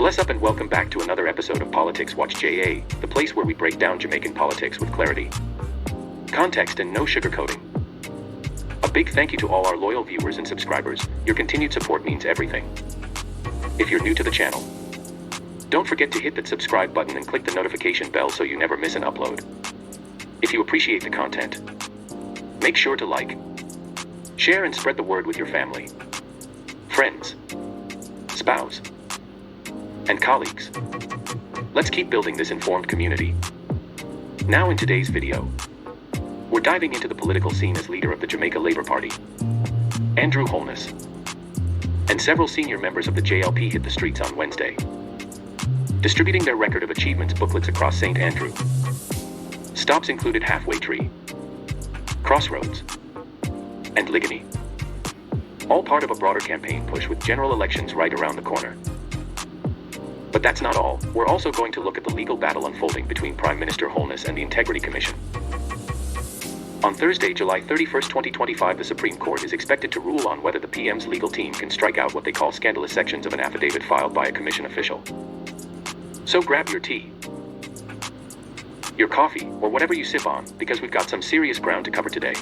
Bless up and welcome back to another episode of Politics Watch JA, the place where we break down Jamaican politics with clarity, context, and no sugarcoating. A big thank you to all our loyal viewers and subscribers. Your continued support means everything. If you're new to the channel, don't forget to hit that subscribe button and click the notification bell so you never miss an upload. If you appreciate the content, make sure to like, share, and spread the word with your family, friends, spouse, and colleagues. Let's keep building this informed community. Now in today's video, we're diving into the political scene as leader of the Jamaica Labour Party, Andrew Holness, and several senior members of the JLP hit the streets on Wednesday, distributing their record of achievements booklets across St. Andrew. Stops included Halfway Tree, Crossroads, and Liguanea, all part of a broader campaign push with general elections right around the corner. But that's not all. We're also going to look at the legal battle unfolding between Prime Minister Holness and the Integrity Commission. On Thursday, July 31st, 2025, the Supreme Court is expected to rule on whether the PM's legal team can strike out what they call scandalous sections of an affidavit filed by a commission official. So grab your tea, your coffee, or whatever you sip on, because we've got some serious ground to cover today.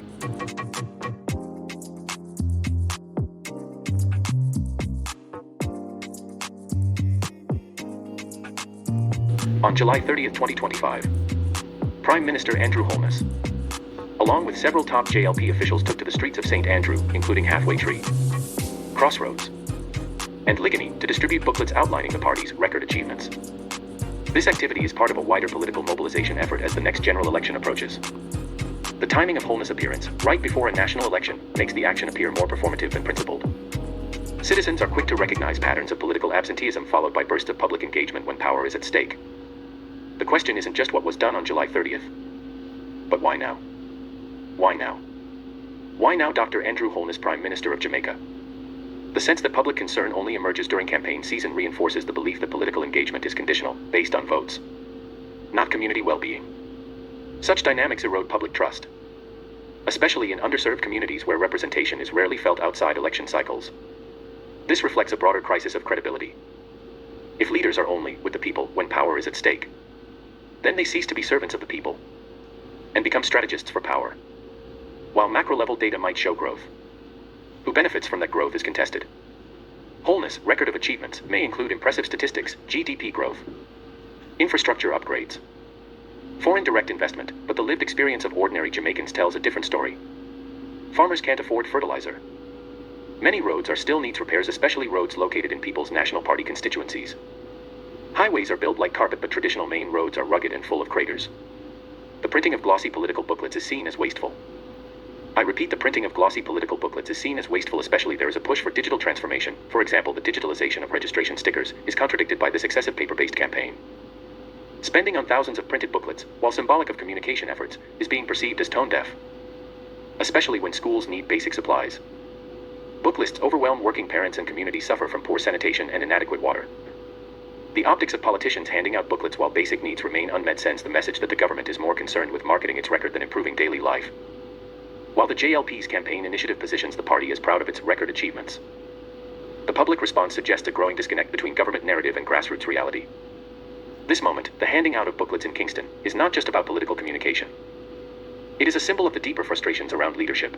On July 30th, 2025, Prime Minister Andrew Holness, along with several top JLP officials, took to the streets of St. Andrew, including Halfway Tree, Crossroads, and Liguanea, to distribute booklets outlining the party's record achievements. This activity is part of a wider political mobilization effort as the next general election approaches. The timing of Holness' appearance, right before a national election, makes the action appear more performative than principled. Citizens are quick to recognize patterns of political absenteeism followed by bursts of public engagement when power is at stake. The question isn't just what was done on July 30th, but why now? Why now? Why now, Dr. Andrew Holness, Prime Minister of Jamaica? The sense that public concern only emerges during campaign season reinforces the belief that political engagement is conditional, based on votes, not community well-being. Such dynamics erode public trust, especially in underserved communities where representation is rarely felt outside election cycles. This reflects a broader crisis of credibility. If leaders are only with the people when power is at stake, then they cease to be servants of the people and become strategists for power. While macro-level data might show growth, who benefits from that growth is contested. Holness' record of achievements may include impressive statistics, GDP growth, infrastructure upgrades, foreign direct investment, but the lived experience of ordinary Jamaicans tells a different story. Farmers can't afford fertilizer. Many roads are still needs repairs, especially roads located in People's National Party constituencies. Highways are built like carpet, but traditional main roads are rugged and full of craters. The printing of glossy political booklets is seen as wasteful. I repeat, the printing of glossy political booklets is seen as wasteful, especially there is a push for digital transformation. For example, the digitalization of registration stickers is contradicted by this excessive paper-based campaign. Spending on thousands of printed booklets, while symbolic of communication efforts, is being perceived as tone-deaf, especially when schools need basic supplies. Book lists overwhelm working parents, and communities suffer from poor sanitation and inadequate water. The optics of politicians handing out booklets while basic needs remain unmet sends the message that the government is more concerned with marketing its record than improving daily life. While the JLP's campaign initiative positions the party as proud of its record achievements, the public response suggests a growing disconnect between government narrative and grassroots reality. This moment, the handing out of booklets in Kingston, is not just about political communication. It is a symbol of the deeper frustrations around leadership,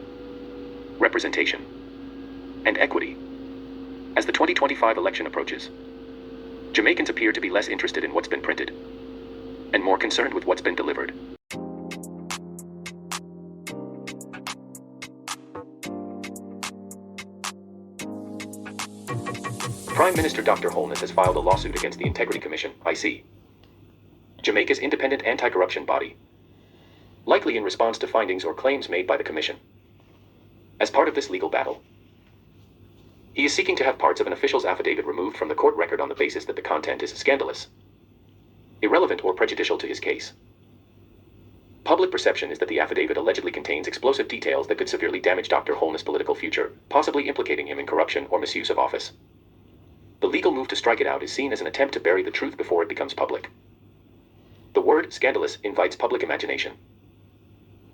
representation, and equity. As the 2025 election approaches, Jamaicans appear to be less interested in what's been printed and more concerned with what's been delivered. Prime Minister Dr. Holness has filed a lawsuit against the Integrity Commission, IC, Jamaica's independent anti-corruption body, likely in response to findings or claims made by the Commission. As part of this legal battle, he is seeking to have parts of an official's affidavit removed from the court record on the basis that the content is scandalous, irrelevant, or prejudicial to his case. Public perception is that the affidavit allegedly contains explosive details that could severely damage Dr. Holness' political future, possibly implicating him in corruption or misuse of office. The legal move to strike it out is seen as an attempt to bury the truth before it becomes public. The word scandalous invites public imagination.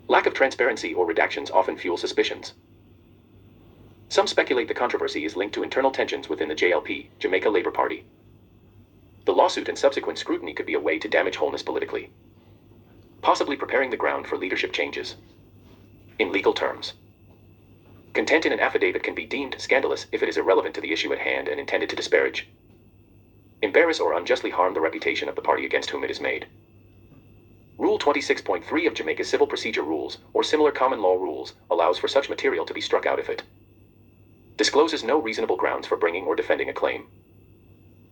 Lack of transparency or redactions often fuel suspicions. Some speculate the controversy is linked to internal tensions within the JLP, Jamaica Labour Party. The lawsuit and subsequent scrutiny could be a way to damage Holness politically, possibly preparing the ground for leadership changes. In legal terms, content in an affidavit can be deemed scandalous if it is irrelevant to the issue at hand and intended to disparage, embarrass, or unjustly harm the reputation of the party against whom it is made. Rule 26.3 of Jamaica's Civil Procedure Rules, or similar common law rules, allows for such material to be struck out if it discloses no reasonable grounds for bringing or defending a claim,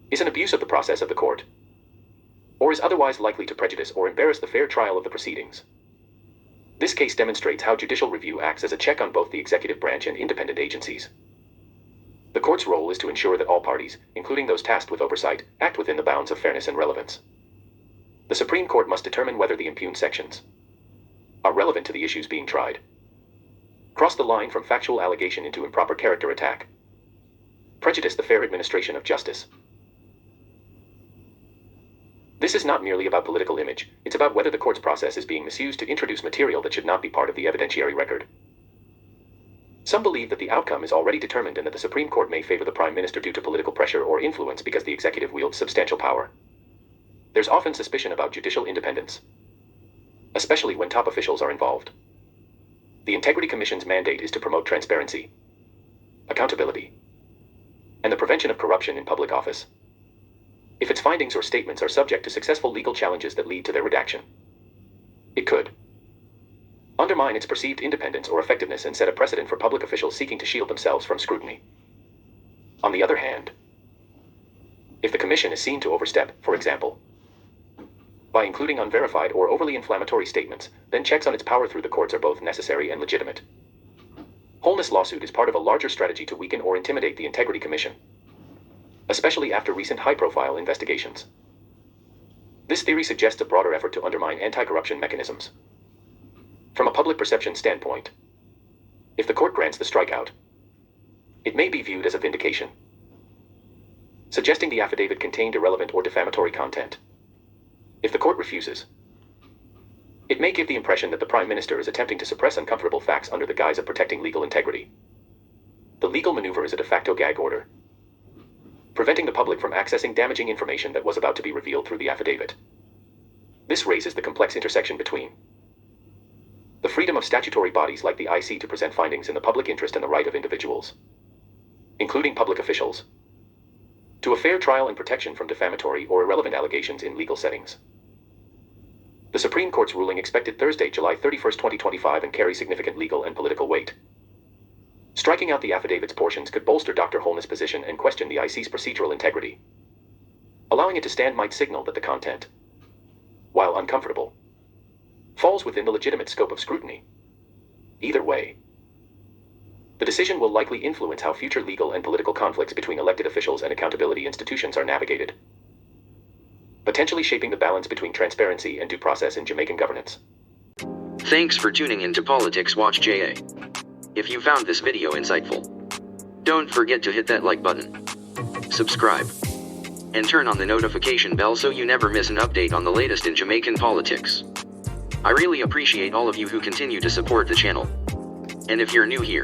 is an abuse of the process of the court, or is otherwise likely to prejudice or embarrass the fair trial of the proceedings. This case demonstrates how judicial review acts as a check on both the executive branch and independent agencies. The court's role is to ensure that all parties, including those tasked with oversight, act within the bounds of fairness and relevance. The Supreme Court must determine whether the impugned sections are relevant to the issues being tried, cross the line from factual allegation into improper character attack, prejudice the fair administration of justice. This is not merely about political image, it's about whether the court's process is being misused to introduce material that should not be part of the evidentiary record. Some believe that the outcome is already determined and that the Supreme Court may favor the Prime Minister due to political pressure or influence because the executive wields substantial power. There's often suspicion about judicial independence, especially when top officials are involved. The Integrity Commission's mandate is to promote transparency, accountability, and the prevention of corruption in public office. If its findings or statements are subject to successful legal challenges that lead to their redaction, it could undermine its perceived independence or effectiveness and set a precedent for public officials seeking to shield themselves from scrutiny. On the other hand, if the Commission is seen to overstep, for example, by including unverified or overly inflammatory statements, then checks on its power through the courts are both necessary and legitimate. Holness' lawsuit is part of a larger strategy to weaken or intimidate the Integrity Commission, especially after recent high-profile investigations. This theory suggests a broader effort to undermine anti-corruption mechanisms. From a public perception standpoint, if the court grants the strikeout, it may be viewed as a vindication, suggesting the affidavit contained irrelevant or defamatory content. If the court refuses, it may give the impression that the Prime Minister is attempting to suppress uncomfortable facts under the guise of protecting legal integrity. The legal maneuver is a de facto gag order, preventing the public from accessing damaging information that was about to be revealed through the affidavit. This raises the complex intersection between the freedom of statutory bodies like the IC to present findings in the public interest and the right of individuals, including public officials, to a fair trial and protection from defamatory or irrelevant allegations in legal settings. The Supreme Court's ruling expected Thursday, July 31, 2025, and carry significant legal and political weight. Striking out the affidavit's portions could bolster Dr. Holness' position and question the IC's procedural integrity. Allowing it to stand might signal that the content, while uncomfortable, falls within the legitimate scope of scrutiny. Either way, the decision will likely influence how future legal and political conflicts between elected officials and accountability institutions are navigated, potentially shaping the balance between transparency and due process in Jamaican governance. Thanks for tuning in to Politics Watch JA. If you found this video insightful, don't forget to hit that like button, subscribe, and turn on the notification bell so you never miss an update on the latest in Jamaican politics. I really appreciate all of you who continue to support the channel. And if you're new here,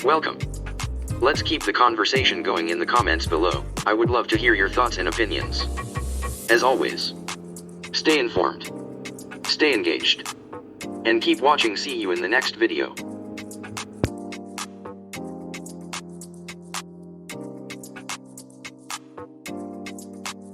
welcome. Let's keep the conversation going in the comments below. I would love to hear your thoughts and opinions. As always, stay informed, stay engaged, and keep watching. See you in the next video.